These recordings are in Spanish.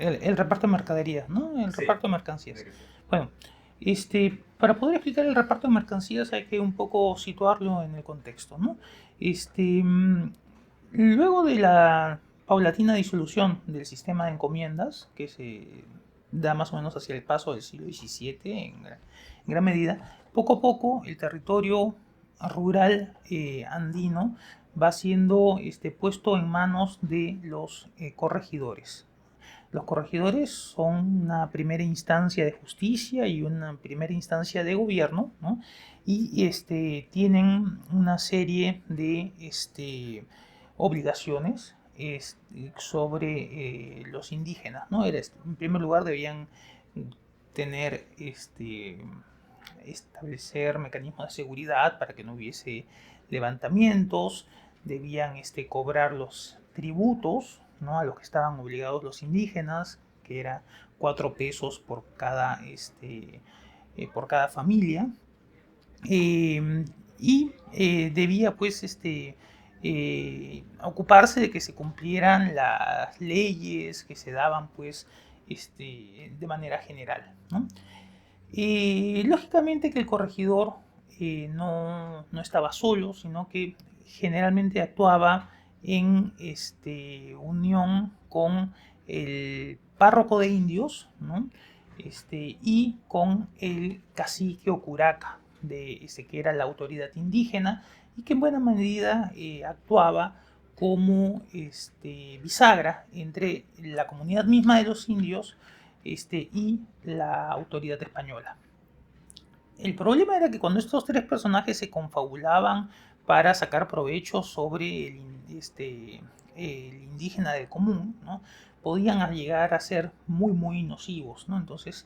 el reparto de mercaderías, ¿no? El Sí, reparto de tiene mercancías. que ser. Bueno, para poder explicar el reparto de mercancías hay que un poco situarlo en el contexto, ¿no? Este, mm, Luego de la paulatina disolución del sistema de encomiendas, que se da más o menos hacia el paso del siglo XVII en gran medida, poco a poco el territorio rural andino va siendo puesto en manos de los corregidores. Los corregidores son una primera instancia de justicia y una primera instancia de gobierno, ¿no? Y tienen una serie de obligaciones sobre los indígenas, ¿no? En primer lugar debían tener establecer mecanismos de seguridad para que no hubiese levantamientos, debían cobrar los tributos, ¿no? A los que estaban obligados los indígenas, que era 4 pesos por cada familia, y debía pues ocuparse de que se cumplieran las leyes que se daban pues de manera general, ¿no? Lógicamente que el corregidor no estaba solo, sino que generalmente actuaba en unión con el párroco de indios, ¿no? Y con el cacique o curaca, que era la autoridad indígena y que en buena medida actuaba como bisagra entre la comunidad misma de los indios y la autoridad española. El problema era que cuando estos tres personajes se confabulaban para sacar provecho sobre el indígena del común, ¿no? Podían llegar a ser muy nocivos, ¿no? Entonces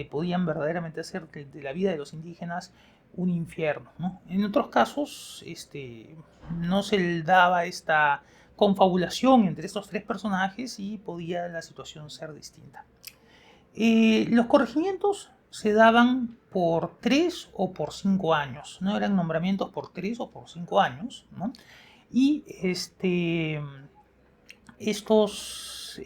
podían verdaderamente hacer de la vida de los indígenas un infierno, ¿no? En otros casos no se daba esta confabulación entre estos tres personajes y podía la situación ser distinta. Los corregimientos se daban por 3 o por 5 años, ¿no? Eran nombramientos por 3 o por 5 años, ¿no? Y estos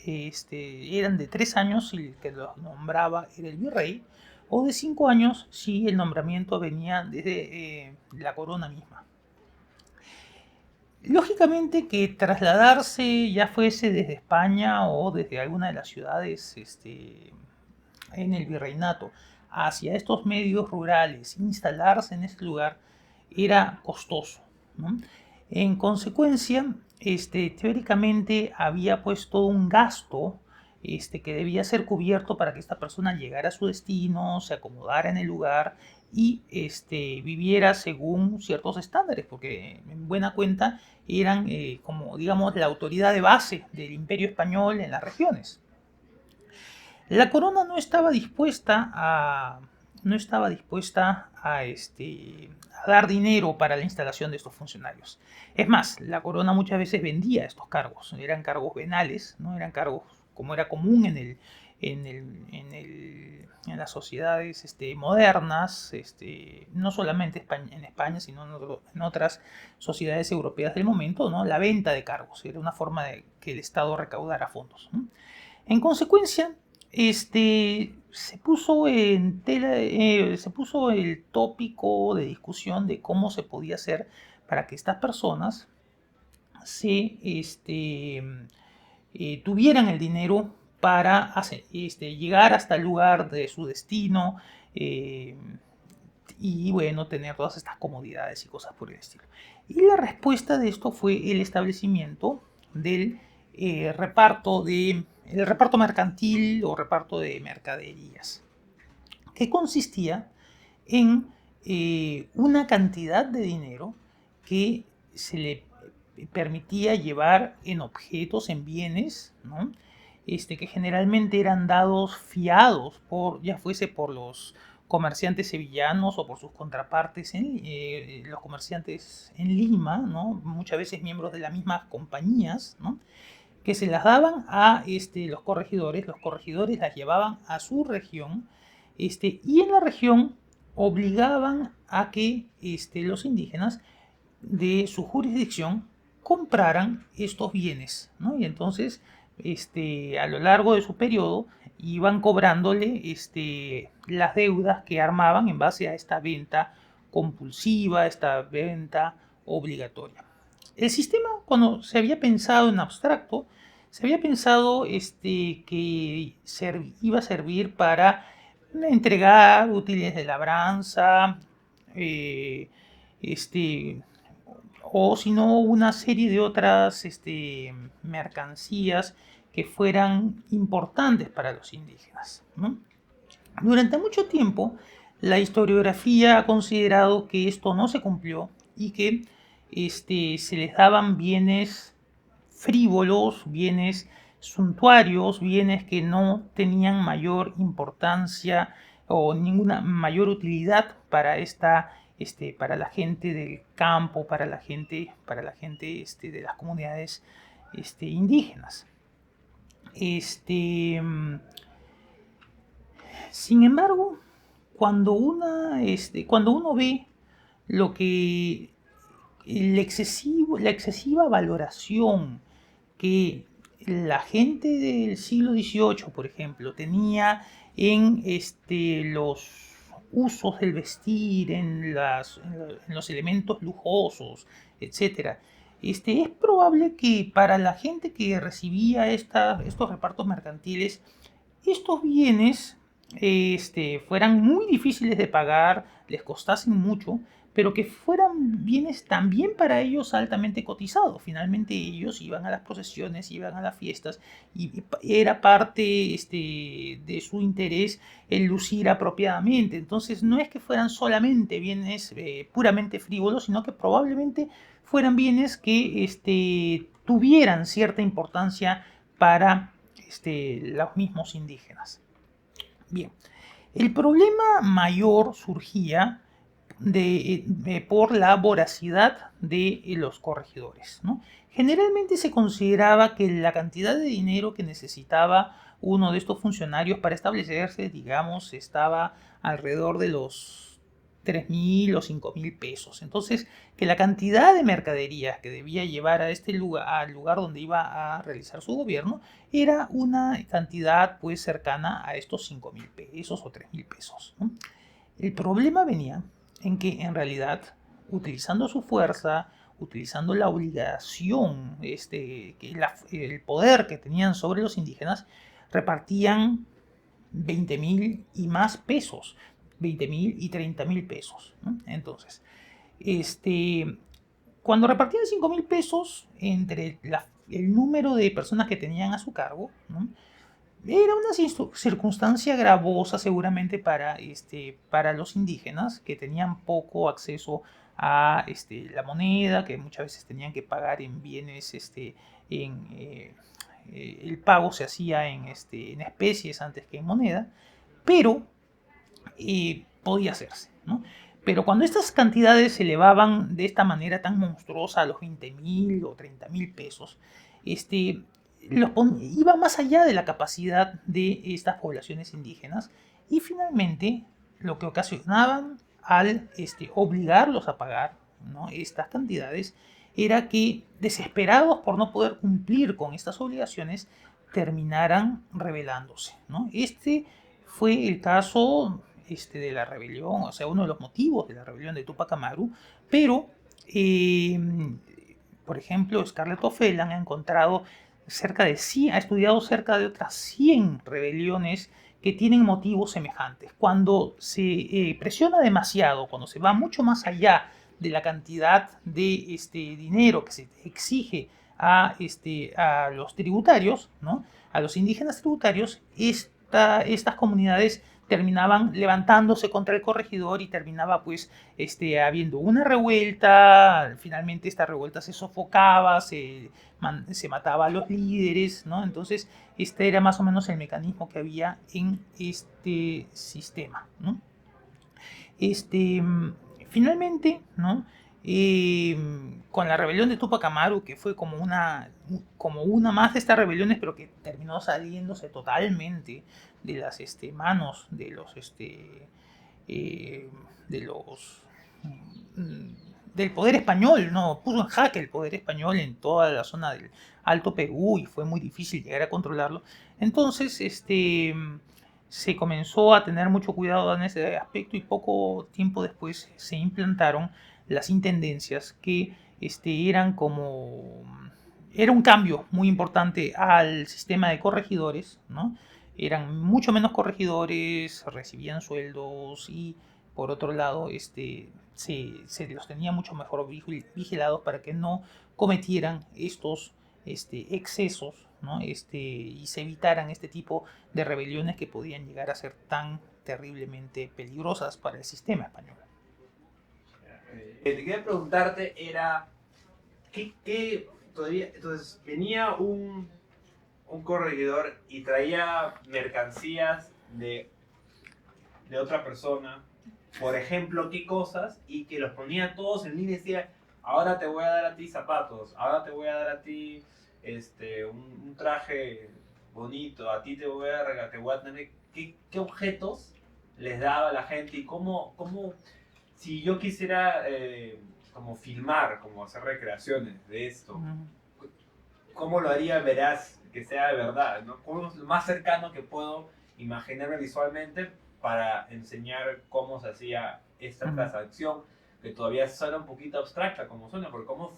eran de 3 años si el que los nombraba era el virrey, o de 5 años si el nombramiento venía desde la corona misma. Lógicamente que trasladarse, ya fuese desde España o desde alguna de las ciudades en el virreinato hacia estos medios rurales, instalarse en este lugar, era costoso, ¿no? En consecuencia, teóricamente había pues todo un gasto que debía ser cubierto para que esta persona llegara a su destino, se acomodara en el lugar y viviera según ciertos estándares, porque en buena cuenta eran como digamos la autoridad de base del imperio español en las regiones. La corona no estaba dispuesta a dar dinero para la instalación de estos funcionarios. Es más, la corona muchas veces vendía estos cargos. Eran cargos venales, ¿no? Eran cargos como era común en las sociedades modernas, no solamente en España, sino en otras sociedades europeas del momento, ¿no? La venta de cargos era una forma de que el Estado recaudara fondos, ¿no? En consecuencia, se puso el tópico de discusión de cómo se podía hacer para que estas personas tuvieran el dinero para llegar hasta el lugar de su destino eh, y bueno, tener todas estas comodidades y cosas por el estilo. Y la respuesta de esto fue el establecimiento del el reparto mercantil o reparto de mercaderías, que consistía en una cantidad de dinero que se le permitía llevar en objetos, en bienes, ¿no? Que generalmente eran dados fiados ya fuese por los comerciantes sevillanos o por sus contrapartes los comerciantes en Lima, ¿no? Muchas veces miembros de las mismas compañías, ¿no? Que se las daban a los corregidores las llevaban a su región, y en la región obligaban a que los indígenas de su jurisdicción compraran estos bienes, ¿no? Y entonces a lo largo de su periodo, iban cobrándole las deudas que armaban en base a esta venta compulsiva, esta venta obligatoria. El sistema, cuando se había pensado en abstracto, se había pensado que iba a servir para entregar útiles de labranza, eh, este, o si no una serie de otras mercancías que fueran importantes para los indígenas, ¿no? Durante mucho tiempo, la historiografía ha considerado que esto no se cumplió y que se les daban bienes frívolos, bienes suntuarios, bienes que no tenían mayor importancia o ninguna mayor utilidad para para la gente del campo, para la gente de las comunidades indígenas. Sin embargo, cuando uno ve lo que la excesiva valoración que la gente del siglo XVIII, por ejemplo, tenía en los usos del vestir, en los elementos lujosos, etc. Es probable que para la gente que recibía estos repartos mercantiles, estos bienes fueran muy difíciles de pagar, les costasen mucho, pero que fueran bienes también para ellos altamente cotizados. Finalmente ellos iban a las procesiones, iban a las fiestas y era parte de su interés el lucir apropiadamente. Entonces no es que fueran solamente bienes puramente frívolos, sino que probablemente fueran bienes que tuvieran cierta importancia para los mismos indígenas. Bien, el problema mayor surgía por la voracidad de los corregidores, ¿no? Generalmente se consideraba que la cantidad de dinero que necesitaba uno de estos funcionarios para establecerse, digamos, estaba alrededor de los 3.000 o 5.000 pesos. Entonces, que la cantidad de mercaderías que debía llevar a al lugar donde iba a realizar su gobierno, era una cantidad pues cercana a estos 5.000 pesos o 3.000 pesos, ¿no? El problema venía en que en realidad, utilizando su fuerza, utilizando la obligación, el poder que tenían sobre los indígenas, repartían 20.000 y más pesos, 20.000 y 30.000 pesos, ¿no? Entonces, cuando repartían 5.000 pesos entre el número de personas que tenían a su cargo, ¿no? Era una circunstancia gravosa seguramente para los indígenas que tenían poco acceso a la moneda, que muchas veces tenían que pagar en bienes, el pago se hacía en especies antes que en moneda, pero podía hacerse, ¿no? Pero cuando estas cantidades se elevaban de esta manera tan monstruosa a los 20.000 o 30.000 pesos, iba más allá de la capacidad de estas poblaciones indígenas y finalmente lo que ocasionaban al obligarlos a pagar, ¿no?, estas cantidades era que, desesperados por no poder cumplir con estas obligaciones, terminaran rebelándose, ¿no? Este fue el caso de la rebelión, o sea, uno de los motivos de la rebelión de Tupac Amaru, pero, por ejemplo, Scarlett O'Fellan ha encontrado ha estudiado cerca de otras 100 rebeliones que tienen motivos semejantes. Cuando se presiona demasiado, cuando se va mucho más allá de la cantidad de dinero que se exige a los tributarios, ¿no?, a los indígenas tributarios, estas comunidades terminaban levantándose contra el corregidor y terminaba pues habiendo una revuelta. Finalmente esta revuelta se sofocaba, se mataba a los líderes, ¿no? Entonces este era más o menos el mecanismo que había en este sistema, ¿no? Finalmente, ¿no?, con la rebelión de Tupac Amaru, que fue como una más de estas rebeliones, pero que terminó saliéndose totalmente de las manos de los del poder español, ¿no? Puso en jaque el poder español en toda la zona del Alto Perú y fue muy difícil llegar a controlarlo. Entonces, se comenzó a tener mucho cuidado en ese aspecto y poco tiempo después se implantaron las intendencias que eran como... Era un cambio muy importante al sistema de corregidores, ¿no? Eran mucho menos corregidores, recibían sueldos y por otro lado se los tenía mucho mejor vigilados para que no cometieran estos excesos, ¿no? Y se evitaran este tipo de rebeliones que podían llegar a ser tan terriblemente peligrosas para el sistema español. Te quería preguntarte era, ¿qué todavía? Entonces, venía un corregidor y traía mercancías de otra persona, por ejemplo, qué cosas, y que los ponía todos en línea y decía, ahora te voy a dar a ti zapatos, ahora te voy a dar a ti un traje bonito, a ti te voy a regalar, te voy a tener... ¿Qué objetos les daba a la gente y cómo si yo quisiera como filmar, como hacer recreaciones de esto, ¿cómo lo haría veraz, que sea de verdad, ¿no? ¿Cómo es lo más cercano que puedo imaginarme visualmente para enseñar cómo se hacía esta transacción, que todavía suena un poquito abstracta como suena, porque cómo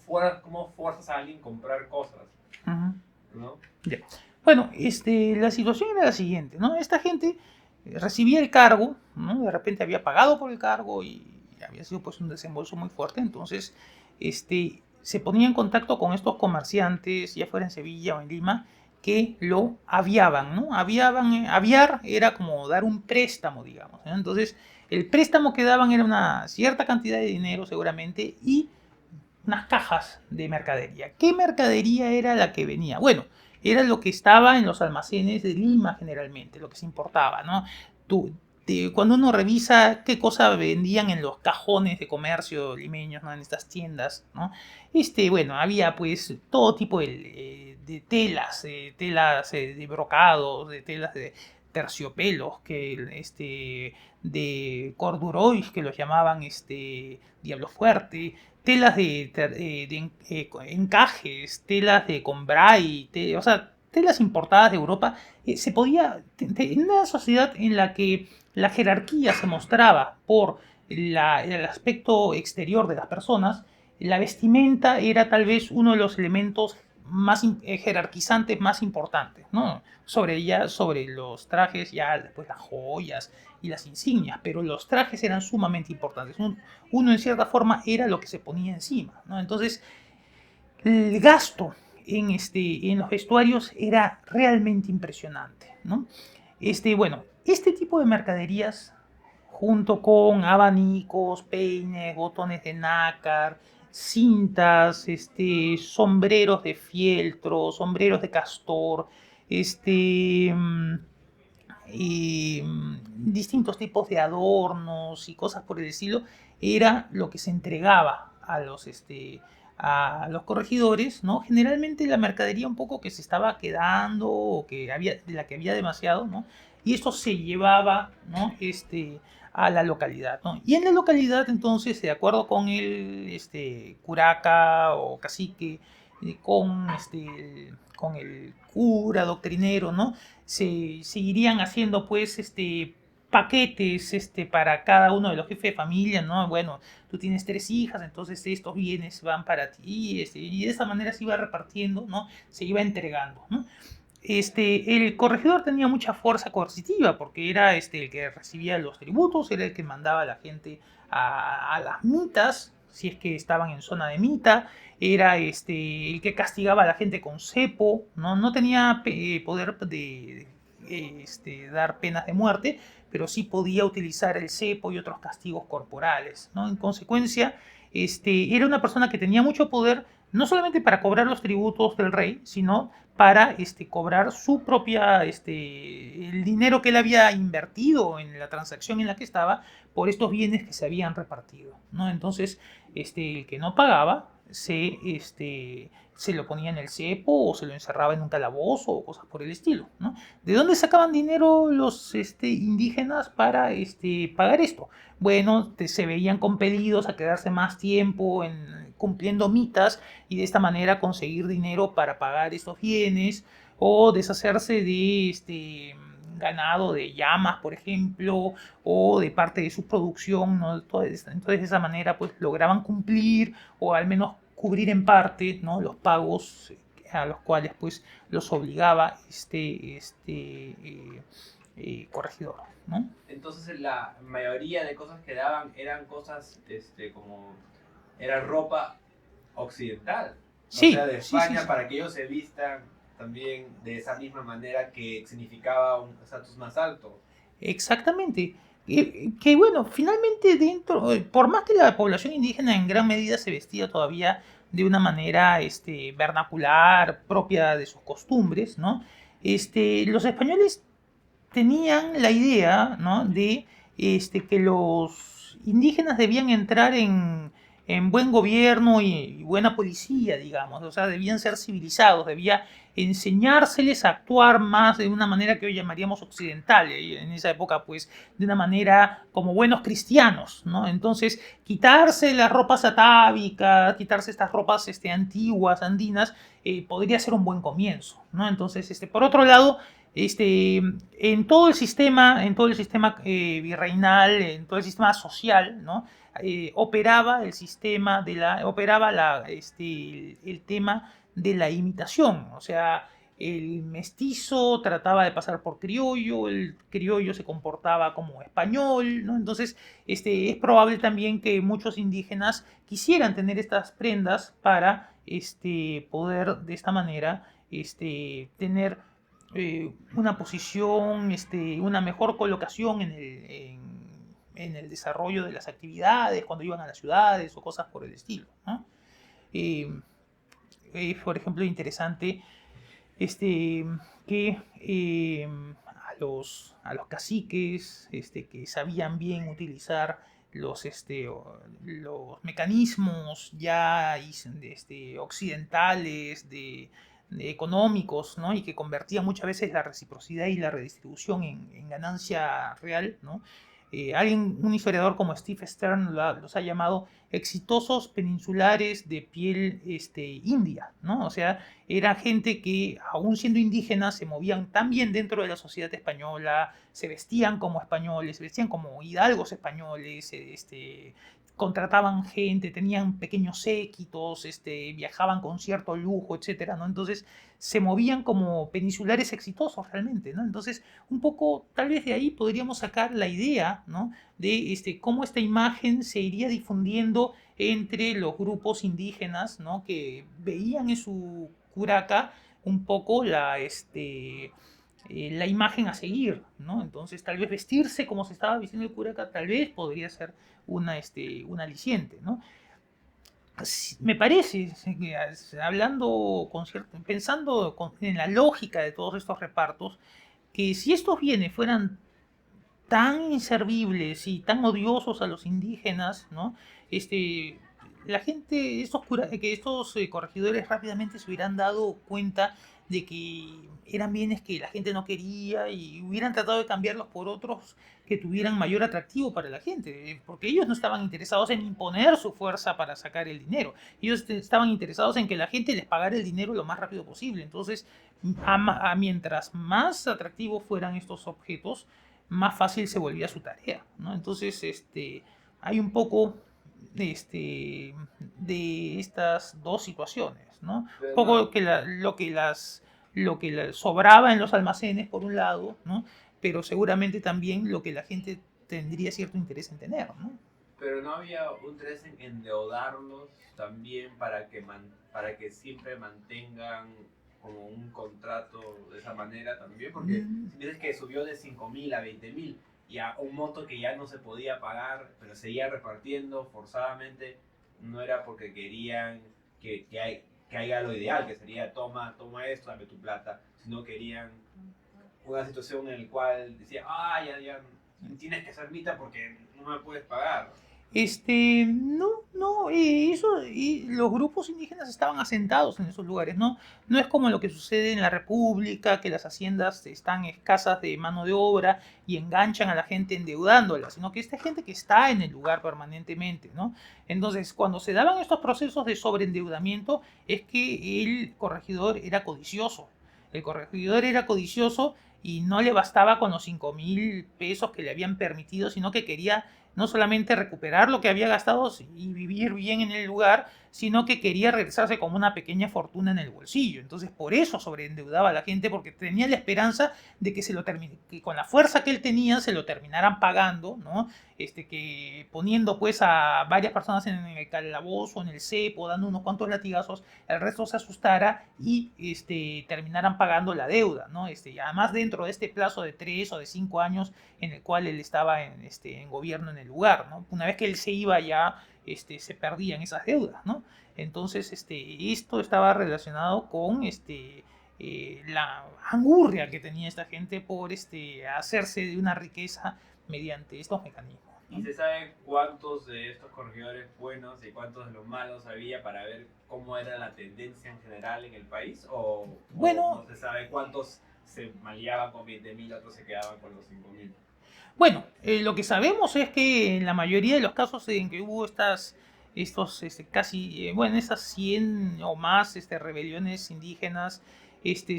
fuerzas a alguien a comprar cosas, ¿no? Yeah. Bueno, la situación era la siguiente, ¿no? Esta gente recibía el cargo, ¿no? De repente había pagado por el cargo y había sido pues un desembolso muy fuerte, entonces se ponía en contacto con estos comerciantes, ya fuera en Sevilla o en Lima, que lo aviaban, ¿no? Aviar era como dar un préstamo, digamos, ¿no? Entonces el préstamo que daban era una cierta cantidad de dinero seguramente y unas cajas de mercadería. ¿Qué mercadería era la que venía? Bueno, era lo que estaba en los almacenes de Lima generalmente, lo que se importaba, ¿no? Cuando uno revisa qué cosa vendían en los cajones de comercio limeños, ¿no? En estas tiendas, ¿no? Bueno, había pues todo tipo de telas, de brocados, de telas de terciopelos, de corduroys, que los llamaban diablo fuerte, telas de encajes, telas de combray, o sea, telas importadas de Europa. Se podía, en una sociedad en la que la jerarquía se mostraba por el aspecto exterior de las personas, la vestimenta era tal vez uno de los elementos más jerarquizantes más importantes, ¿no? Sobre los trajes, ya después las joyas y las insignias, pero los trajes eran sumamente importantes. Uno en cierta forma era lo que se ponía encima, ¿no? Entonces, el gasto en los vestuarios era realmente impresionante, ¿no? Bueno, este tipo de mercaderías, junto con abanicos, peines, botones de nácar, cintas, sombreros de fieltro, sombreros de castor, y distintos tipos de adornos y cosas por el estilo, era lo que se entregaba a los corregidores, ¿no? Generalmente la mercadería un poco que se estaba quedando o de la que había demasiado, ¿no? Y esto se llevaba, ¿no? A la localidad, ¿no? Y en la localidad entonces, de acuerdo con el curaca o cacique, con el cura doctrinero, ¿no? Se irían haciendo pues paquetes para cada uno de los jefes de familia, ¿no? Bueno, tú tienes 3 hijas, entonces estos bienes van para ti, y de esa manera se iba repartiendo, ¿no? Se iba entregando, ¿no? El corregidor tenía mucha fuerza coercitiva porque era el que recibía los tributos, era el que mandaba a la gente a las mitas, si es que estaban en zona de mita, era el que castigaba a la gente con cepo, no tenía poder de dar penas de muerte, pero sí podía utilizar el cepo y otros castigos corporales, ¿no? En consecuencia, era una persona que tenía mucho poder, no solamente para cobrar los tributos del rey, sino para cobrar su propia, el dinero que él había invertido en la transacción en la que estaba por estos bienes que se habían repartido, ¿no? Entonces, el que no pagaba se lo ponía en el cepo o se lo encerraba en un calabozo o cosas por el estilo, ¿no? ¿De dónde sacaban dinero los indígenas para pagar esto? Bueno, se veían compelidos a quedarse más tiempo cumpliendo mitas y de esta manera conseguir dinero para pagar estos bienes o deshacerse de ganado de llamas, por ejemplo, o de parte de su producción, ¿no? Entonces, de esa manera, pues lograban cumplir o al menos cubrir en parte, ¿no? Los pagos a los cuales pues los obligaba corregidor, ¿no? Entonces la mayoría de cosas que daban eran cosas como era ropa occidental, o Sí, sea, de sí, sí, España, sí. para que ellos se vistan también de esa misma manera que significaba un estatus más alto. Exactamente. Que bueno, finalmente por más que la población indígena en gran medida se vestía todavía de una manera vernacular, propia de sus costumbres, ¿no? Los españoles tenían la idea, ¿no? de que los indígenas debían entrar en buen gobierno y buena policía, digamos, o sea, debían ser civilizados, debía enseñárseles a actuar más de una manera que hoy llamaríamos occidental, y en esa época pues de una manera como buenos cristianos, ¿no? Entonces quitarse las ropas atávicas, quitarse estas ropas antiguas, andinas, podría ser un buen comienzo, ¿no? Entonces, por otro lado, en todo el sistema virreinal, en todo el sistema social, ¿no? Operaba el tema de la imitación, o sea, el mestizo trataba de pasar por criollo, el criollo se comportaba como español, ¿no? Entonces, es probable también que muchos indígenas quisieran tener estas prendas para poder de esta manera tener una posición, una mejor colocación en el desarrollo de las actividades, cuando iban a las ciudades o cosas por el estilo, ¿no? Eh, por ejemplo, interesante este, que a los caciques que sabían bien utilizar los mecanismos ya occidentales de económicos, ¿no? Y que convertían muchas veces la reciprocidad y la redistribución en ganancia real, ¿no? Un historiador como Steve Stern los ha llamado exitosos peninsulares de piel india, ¿no? O sea, era gente que, aún siendo indígenas, se movían tan bien dentro de la sociedad española, se vestían como españoles, se vestían como hidalgos españoles, contrataban gente, tenían pequeños séquitos, viajaban con cierto lujo, etcétera, ¿no? Entonces se movían como peninsulares exitosos realmente, ¿no? Entonces, un poco, tal vez de ahí podríamos sacar la idea, ¿no? De cómo esta imagen se iría difundiendo entre los grupos indígenas, ¿no? Que veían en su curaca un poco la imagen a seguir, ¿no? Entonces, tal vez vestirse como se estaba vistiendo el curaca, tal vez podría ser un aliciente, ¿no? Me parece, que hablando pensando en la lógica de todos estos repartos, que si estos bienes fueran tan inservibles y tan odiosos a los indígenas, ¿no? Este, la gente, que estos corregidores rápidamente se hubieran dado cuenta de que eran bienes que la gente no quería y hubieran tratado de cambiarlos por otros que tuvieran mayor atractivo para la gente, porque ellos no estaban interesados en imponer su fuerza para sacar el dinero, ellos estaban interesados en que la gente les pagara el dinero lo más rápido posible. Entonces, mientras más atractivos fueran estos objetos, más fácil se volvía su tarea, ¿no? Entonces, hay un poco de estas dos situaciones, ¿no? Un Pero poco no, que lo que sobraba en los almacenes, por un lado, ¿no? Pero seguramente también lo que la gente tendría cierto interés en tener, ¿no? pero no había un interés en endeudarlos también para que siempre mantengan como un contrato de esa manera también, porque Mm, si dices que subió de 5.000 a 20.000 y a un monto que ya no se podía pagar, pero seguía repartiendo forzadamente, no era porque querían que haya lo ideal, que sería toma esto, dame tu plata, sino querían una situación en la cual decía, ya tienes que ser mitad porque no me puedes pagar. Y los grupos indígenas estaban asentados en esos lugares, ¿no? No es como lo que sucede en la República, que las haciendas están escasas de mano de obra y enganchan a la gente endeudándola, sino que esta gente que está en el lugar permanentemente, ¿no? Entonces, cuando se daban estos procesos de sobreendeudamiento, es que el corregidor era codicioso. El corregidor era codicioso y no le bastaba con los 5.000 pesos que le habían permitido, sino que quería no solamente recuperar lo que había gastado y vivir bien en el lugar, sino que quería regresarse con una pequeña fortuna en el bolsillo. Entonces, por eso sobreendeudaba a la gente, porque tenía la esperanza de que que con la fuerza que él tenía se lo terminaran pagando, ¿no? Que poniendo pues a varias personas en el calabozo, en el cepo, dando unos cuantos latigazos, el resto se asustara y terminaran pagando la deuda, ¿no? Y además dentro de este plazo de 3 o de 5 años en el cual él estaba en gobierno en el lugar, ¿no? Una vez que él se iba ya se perdían esas deudas, ¿no? Entonces, esto estaba relacionado con la angurria que tenía esta gente por hacerse de una riqueza mediante estos mecanismos, ¿no? ¿Y se sabe cuántos de estos corregidores buenos y cuántos de los malos había para ver cómo era la tendencia en general en el país? ¿O Bueno, no se sabe cuántos se maleaban con 20.000, otros se quedaban con los 5.000? Bueno, lo que sabemos es que en la mayoría de los casos en que hubo esas 100 o más rebeliones indígenas,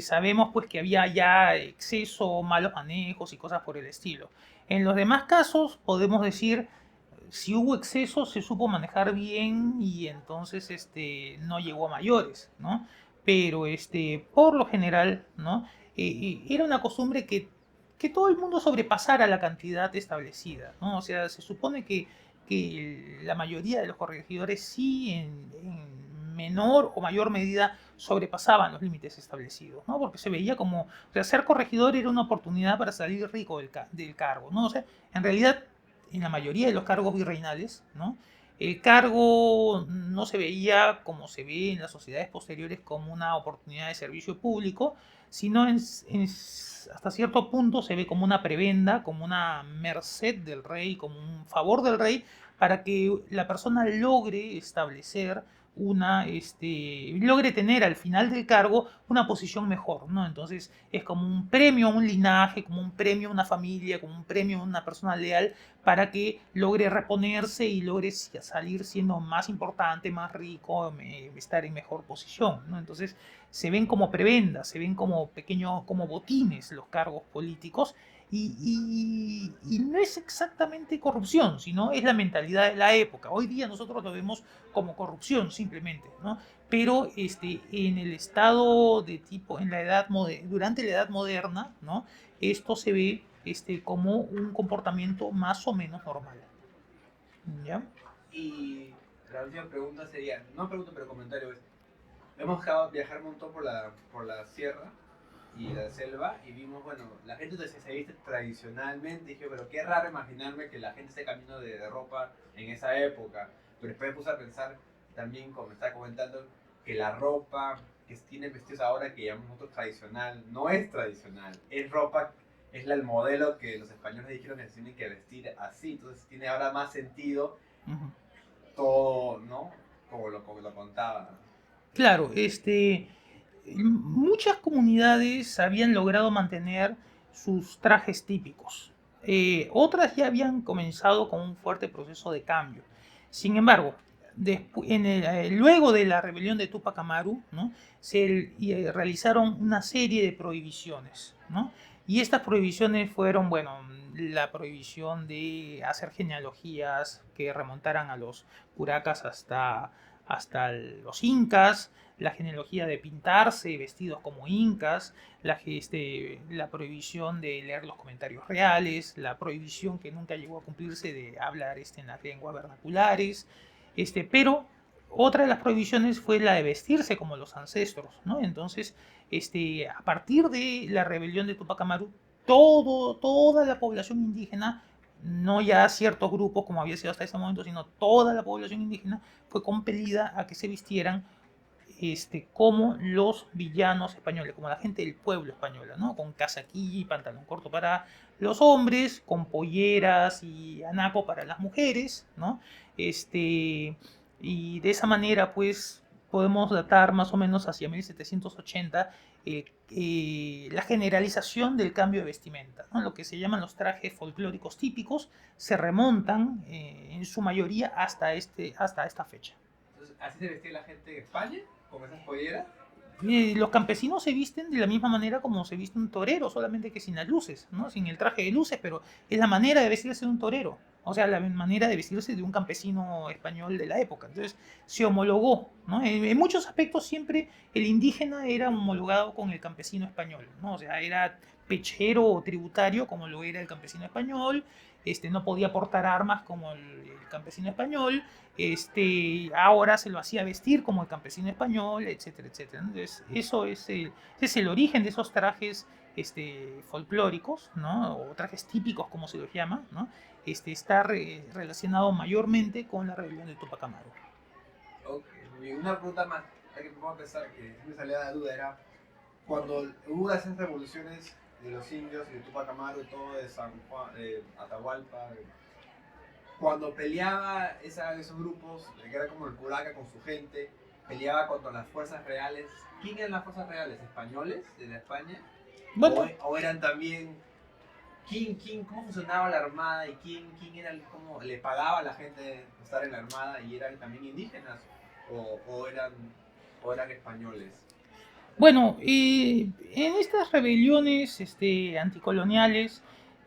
sabemos pues que había ya exceso, malos manejos y cosas por el estilo. En los demás casos podemos decir, si hubo exceso se supo manejar bien y entonces no llegó a mayores, ¿no? Pero por lo general, ¿no? Era una costumbre que todo el mundo sobrepasara la cantidad establecida, ¿no? O sea, se supone que la mayoría de los corregidores sí en menor o mayor medida sobrepasaban los límites establecidos, ¿no? Porque se veía como, o sea, ser corregidor era una oportunidad para salir rico del cargo, ¿no? O sea, en realidad, en la mayoría de los cargos virreinales, ¿no? El cargo no se veía como se ve en las sociedades posteriores como una oportunidad de servicio público, sino hasta cierto punto se ve como una prebenda, como una merced del rey, como un favor del rey, para que la persona logre establecer logre tener al final del cargo una posición mejor, ¿no? Entonces es como un premio a un linaje, como un premio a una familia, como un premio a una persona leal para que logre reponerse y logre salir siendo más importante, más rico, estar en mejor posición, ¿no? Entonces se ven como prebendas, se ven como pequeños, como botines los cargos políticos y no es exactamente corrupción, sino es la mentalidad de la época. Hoy día nosotros lo vemos como corrupción simplemente, ¿no? Pero en el estado de tipo, durante la edad moderna, ¿no? Esto se ve como un comportamiento más o menos normal, ¿ya? Y la última pregunta sería, no pregunta pero comentario es, hemos acabado de viajar un montón por la sierra y la selva y vimos, bueno, la gente se viste tradicionalmente, dije, pero qué raro imaginarme que la gente esté cambiando de ropa en esa época, pero después me puse a pensar también, como me estaba comentando, que la ropa que tienen vestidos ahora que llamamos nosotros tradicional, no es tradicional, es ropa, el modelo que los españoles dijeron que se tienen que vestir así, entonces tiene ahora más sentido Ujú. todo, ¿no? Como lo contaba. Claro, muchas comunidades habían logrado mantener sus trajes típicos. Otras ya habían comenzado con un fuerte proceso de cambio. Sin embargo, luego de la rebelión de Tupac Amaru, ¿no? Realizaron una serie de prohibiciones, ¿no? Y estas prohibiciones fueron, bueno, la prohibición de hacer genealogías que remontaran a los curacas hasta los incas, la genealogía de pintarse vestidos como incas, la prohibición de leer los comentarios reales, la prohibición que nunca llegó a cumplirse de hablar en las lenguas vernaculares, pero otra de las prohibiciones fue la de vestirse como los ancestros, ¿no? Entonces, a partir de la rebelión de Tupac Amaru, toda la población indígena, no ya ciertos grupos como había sido hasta ese momento, sino toda la población indígena fue compelida a que se vistieran como los villanos españoles, como la gente del pueblo española, ¿no? Con casaquilla y pantalón corto para los hombres, con polleras y anaco para las mujeres, ¿no? Y de esa manera, pues, podemos datar más o menos hacia 1780 la generalización del cambio de vestimenta, ¿no? Lo que se llaman los trajes folclóricos típicos se remontan en su mayoría hasta esta fecha. Entonces, ¿así se vestía la gente en España? ¿Con esas polleras? Los campesinos se visten de la misma manera como se viste un torero, solamente que sin las luces, ¿no? Sin el traje de luces, pero es la manera de vestirse de un torero, o sea, la manera de vestirse de un campesino español de la época. Entonces se homologó, ¿no? En muchos aspectos siempre el indígena era homologado con el campesino español, ¿no? O sea, era pechero o tributario como lo era el campesino español, no podía portar armas como el campesino español, ahora se lo hacía vestir como el campesino español, etcétera, etcétera. Entonces, ese es el origen de esos trajes folclóricos, ¿no? O trajes típicos, como se los llama, ¿no? Está relacionado mayormente con la rebelión de Tupac Amaru. Ok, y una pregunta más, ya que me pongo a pensar, que me salía la duda, era cuando hubo esas revoluciones de los indios y de Tupac Amaru, todo de San Juan, de Atahualpa, cuando peleaba esos grupos, que era como el Curaca con su gente, peleaba contra las fuerzas reales. ¿Quién eran las fuerzas reales? ¿Españoles de la España? Bueno, ¿O eran también... ¿Cómo funcionaba la armada y quién era cómo le pagaba a la gente estar en la armada y eran también indígenas o eran españoles? bueno, en estas rebeliones anticoloniales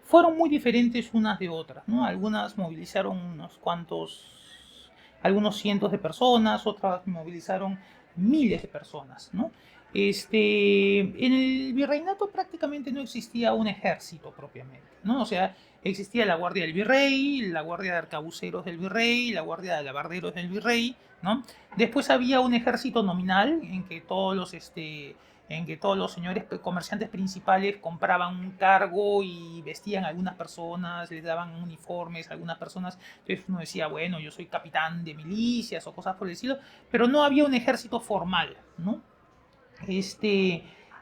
fueron muy diferentes unas de otras, ¿no? Algunas movilizaron algunos cientos de personas, otras movilizaron miles de personas, ¿no? En el virreinato prácticamente no existía un ejército propiamente, ¿no? O sea, existía la guardia del virrey, la guardia de arcabuceros del virrey, la guardia de alabarderos del virrey, ¿no? Después había un ejército nominal en que todos los señores comerciantes principales compraban un cargo y vestían a algunas personas, les daban uniformes a algunas personas. Entonces uno decía, bueno, yo soy capitán de milicias o cosas por el estilo, pero no había un ejército formal, ¿no?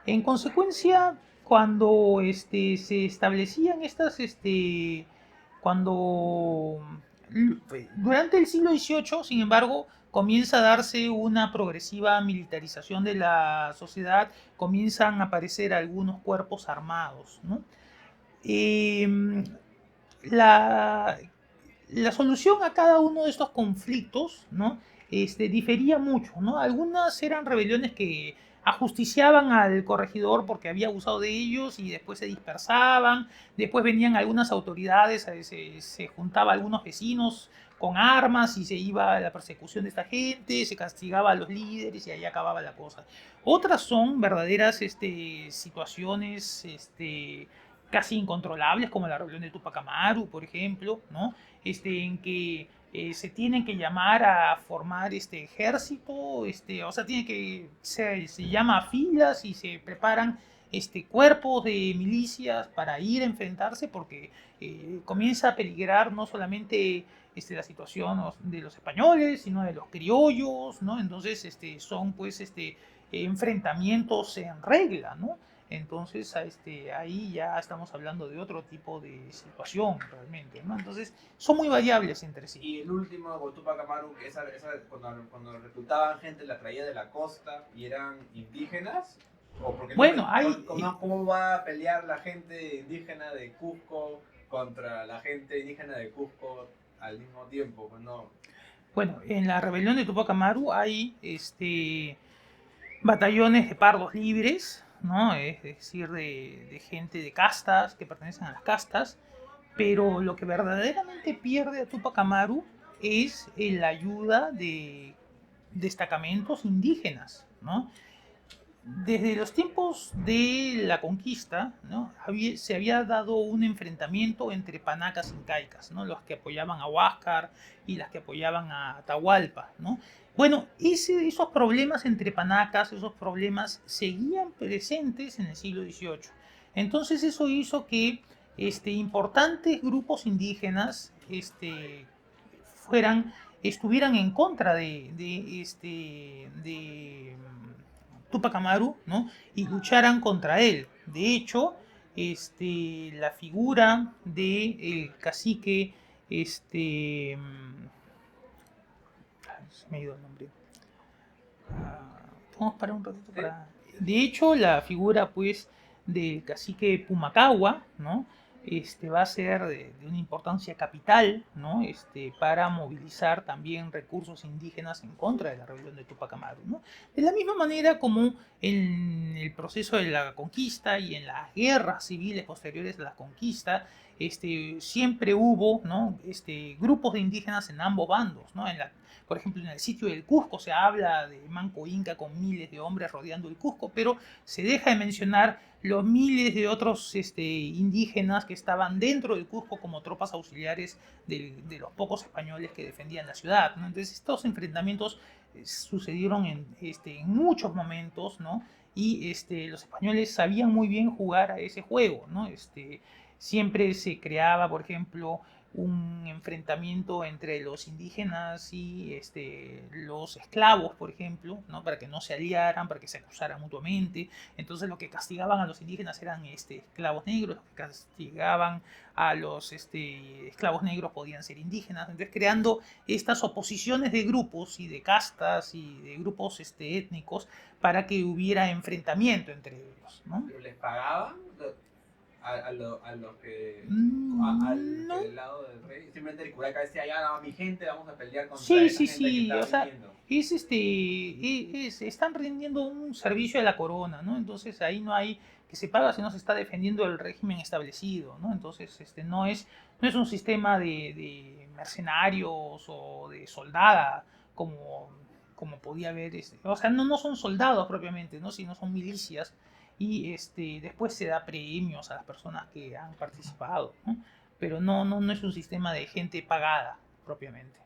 En consecuencia, cuando se establecían cuando durante el siglo XVIII, sin embargo, comienza a darse una progresiva militarización de la sociedad, comienzan a aparecer algunos cuerpos armados, ¿no? Eh, la, la solución a cada uno de estos conflictos, ¿no? Difería mucho, ¿no? Algunas eran rebeliones que ajusticiaban al corregidor porque había abusado de ellos y después se dispersaban, después venían algunas autoridades, se juntaba algunos vecinos con armas y se iba a la persecución de esta gente, se castigaba a los líderes y ahí acababa la cosa. Otras son verdaderas situaciones casi incontrolables, como la rebelión de Tupac Amaru, por ejemplo, ¿no? En que se tienen que llamar a formar este ejército, o sea, se llama a filas y se preparan cuerpos de milicias para ir a enfrentarse porque comienza a peligrar no solamente la situación de los españoles, sino de los criollos, ¿no? Entonces, son pues enfrentamientos en regla, ¿no? Entonces, ahí ya estamos hablando de otro tipo de situación realmente, ¿no? Entonces, son muy variables entre sí. Y el último, con Tupac Amaru, que cuando reclutaban gente la traía de la costa y eran indígenas, o porque Bueno, ¿cómo va a pelear la gente indígena de Cusco contra la gente indígena de Cusco al mismo tiempo? Pues no. Bueno, en la rebelión de Tupac Amaru hay batallones de pardos libres, ¿no? Es decir, de gente de castas que pertenecen a las castas, pero lo que verdaderamente pierde a Tupac Amaru es la ayuda de destacamentos indígenas, ¿no? Desde los tiempos de la conquista, ¿no? Se había dado un enfrentamiento entre panacas incaicas, ¿no? Los que apoyaban a Huáscar y las que apoyaban a Atahualpa, ¿no? Bueno, esos problemas entre panacas, esos problemas seguían presentes en el siglo XVIII. Entonces eso hizo que importantes grupos indígenas fueran estuvieran en contra de Tupac Amaru, ¿no? Y lucharan contra él. De hecho, la figura del cacique, se me ha ido el nombre. Vamos para un ratito para. De hecho, la figura, pues, del cacique Pumacagua, ¿no? Va a ser de una importancia capital, ¿no? Para movilizar también recursos indígenas en contra de la rebelión de Tupac Amaru, ¿no? De la misma manera como en el proceso de la conquista y en las guerras civiles posteriores a la conquista, siempre hubo, ¿no? Grupos de indígenas en ambos bandos, ¿no? Por ejemplo, en el sitio del Cusco se habla de Manco Inca con miles de hombres rodeando el Cusco, pero se deja de mencionar los miles de otros indígenas que estaban dentro del Cusco como tropas auxiliares de los pocos españoles que defendían la ciudad, ¿no? Entonces estos enfrentamientos sucedieron en muchos momentos, ¿no? Y los españoles sabían muy bien jugar a ese juego, ¿no? Siempre se creaba, por ejemplo, un enfrentamiento entre los indígenas y los esclavos, por ejemplo, ¿no? Para que no se aliaran, para que se acusaran mutuamente. Entonces lo que castigaban a los indígenas eran esclavos negros, los que castigaban a los esclavos negros podían ser indígenas. Entonces creando estas oposiciones de grupos y de castas y de grupos étnicos para que hubiera enfrentamiento entre ellos, ¿no? ¿Pero les pagaban? A los que No. del lado del rey, simplemente el curaca decía, ya no, mi gente, vamos a pelear contra Sí, esa sí, gente que sí, está o sea, viniendo. están rindiendo un servicio a la corona, ¿no? Entonces ahí no hay que se paga, sino se está defendiendo el régimen establecido, ¿no? Entonces no es un sistema de mercenarios o de soldada como podía haber, o sea, no son soldados propiamente, ¿no? Sino son milicias y después se da premios a las personas que han participado, ¿no? Pero no es un sistema de gente pagada propiamente.